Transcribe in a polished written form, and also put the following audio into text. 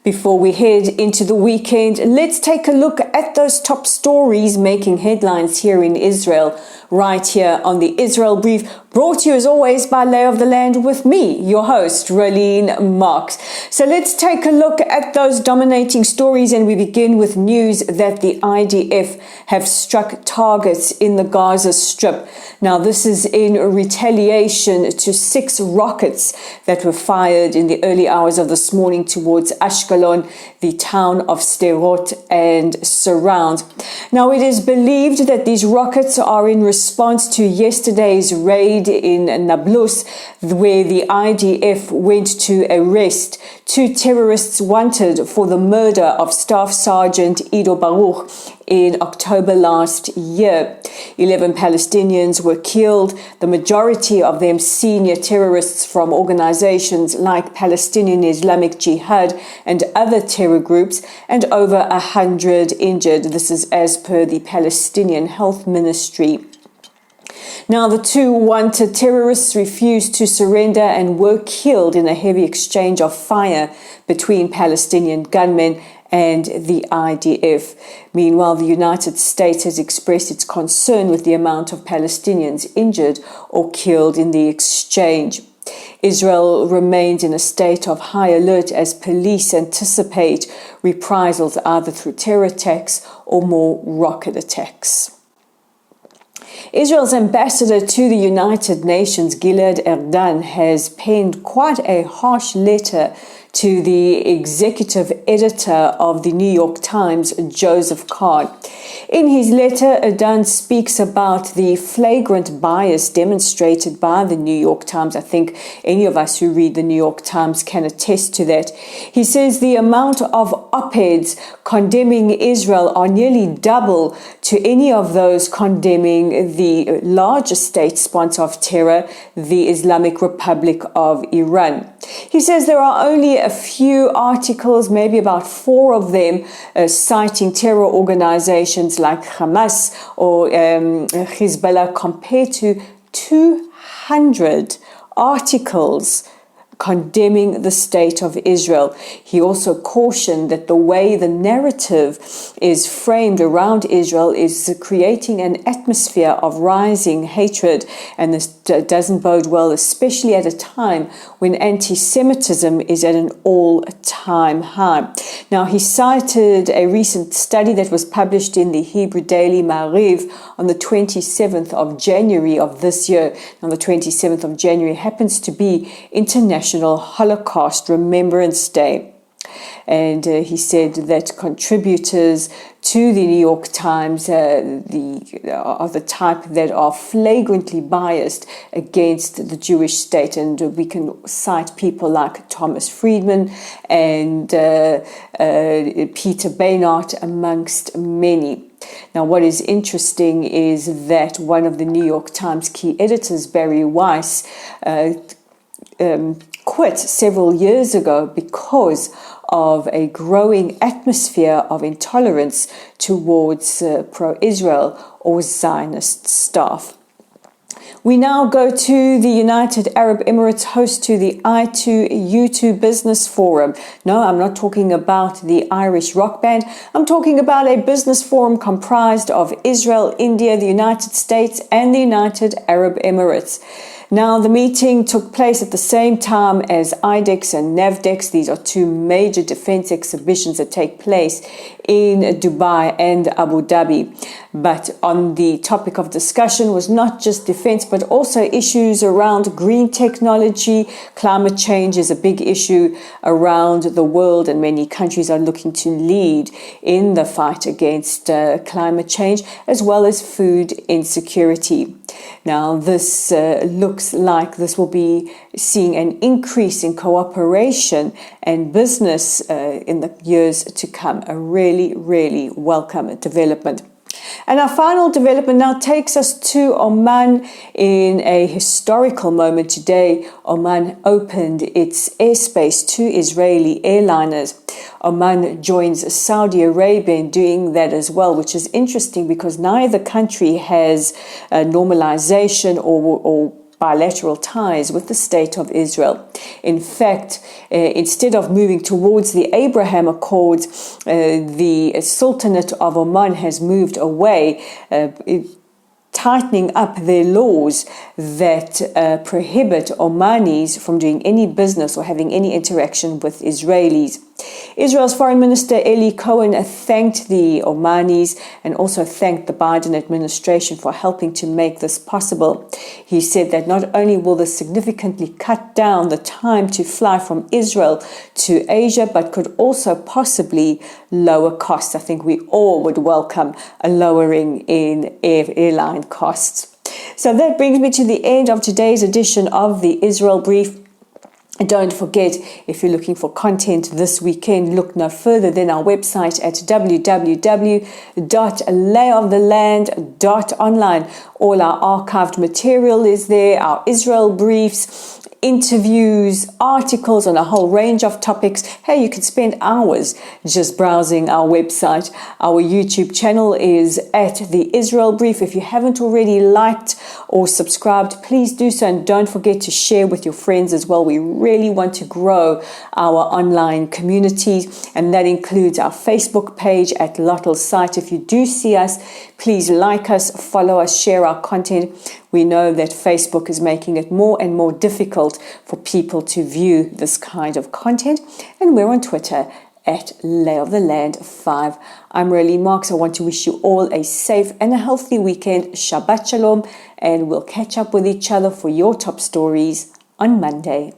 Before we head into the weekend, let's take a look at those top stories making headlines here in Israel, right here on the Israel Brief, brought to you as always by Lay of the Land with me, your host, Rolene Marks. So let's take a look at those dominating stories, and we begin with news that the IDF have struck targets in the Gaza Strip. Now, this is in retaliation to 6 rockets that were fired in the early hours of this morning towards Ashkelon, the town of Sderot and surround. Now, it is believed that these rockets are in response to yesterday's raid in Nablus, where the IDF went to arrest 2 terrorists wanted for the murder of Staff Sergeant Ido Baruch in October last year. 11 Palestinians were killed, the majority of them senior terrorists from organizations like Palestinian Islamic Jihad and other terror groups, and over 100 injured. This is as per the Palestinian Health Ministry. Now, the 2 wanted terrorists refused to surrender and were killed in a heavy exchange of fire between Palestinian gunmen and the IDF. Meanwhile, the United States has expressed its concern with the amount of Palestinians injured or killed in the exchange. Israel remains in a state of high alert as police anticipate reprisals either through terror attacks or more rocket attacks. Israel's ambassador to the United Nations, Gilad Erdan, has penned quite a harsh letter to the executive editor of the New York Times, Joseph Kahn. In his letter, Erdan speaks about the flagrant bias demonstrated by the New York Times. I think any of us who read the New York Times can attest to that. He says the amount of op-eds condemning Israel are nearly double to any of those condemning the largest state sponsor of terror, the Islamic Republic of Iran. He says there are only a few articles, maybe about 4 of them, citing terror organizations like Hamas or Hezbollah, compared to 200 articles condemning the state of Israel. He also cautioned that the way the narrative is framed around Israel is creating an atmosphere of rising hatred, and this doesn't bode well, especially at a time when anti-Semitism is at an all-time high. Now, he cited a recent study that was published in the Hebrew Daily Ma'ariv on the 27th of January of this year. On the 27th of January happens to be International Holocaust Remembrance Day. And he said that contributors to the New York Times are the type that are flagrantly biased against the Jewish state. And we can cite people like Thomas Friedman and Peter Beinart, amongst many. Now, what is interesting is that one of the New York Times key editors, Barry Weiss, quit several years ago because of a growing atmosphere of intolerance towards pro-Israel or Zionist staff. We now go to the United Arab Emirates, host to the I2U2 Business Forum. No, I'm not talking about the Irish rock band. I'm talking about a business forum comprised of Israel, India, the United States, and the United Arab Emirates. Now, the meeting took place at the same time as IDEX and NAVDEX. These are 2 major defense exhibitions that take place in Dubai and Abu Dhabi. But on the topic of discussion was not just defense, but also issues around green technology. Climate change is a big issue around the world, and many countries are looking to lead in the fight against climate change, as well as food insecurity. Now, this looks like this will be seeing an increase in cooperation and business in the years to come. A really, really welcome development. And our final development now takes us to Oman in a historical moment today. Oman opened its airspace to Israeli airliners. Oman joins Saudi Arabia in doing that as well, which is interesting because neither country has normalization or bilateral ties with the State of Israel. In fact, instead of moving towards the Abraham Accords, the Sultanate of Oman has moved away, tightening up their laws that prohibit Omanis from doing any business or having any interaction with Israelis. Israel's Foreign Minister Eli Cohen thanked the Omanis and also thanked the Biden administration for helping to make this possible. He said that not only will this significantly cut down the time to fly from Israel to Asia, but could also possibly lower costs. I think we all would welcome a lowering in airline costs. So that brings me to the end of today's edition of the Israel Brief. Don't forget, if you're looking for content this weekend, look no further than our website at www.layoftheland.online. All our archived material is there, our Israel briefs, interviews, articles on a whole range of topics. Hey, you can spend hours just browsing our website. Our YouTube channel is at the Israel Brief. If you haven't already liked or subscribed, please do so, and don't forget to share with your friends as well. We really want to grow our online community, and that includes our Facebook page at Lottel's site. If you do see us, please like us, follow us, share our content. We know that Facebook is making it more and more difficult for people to view this kind of content, and we're on Twitter at Lay of the Land 5. I'm Raylene Marks. I want to wish you all a safe and a healthy weekend. Shabbat Shalom, and we'll catch up with each other for your top stories on Monday.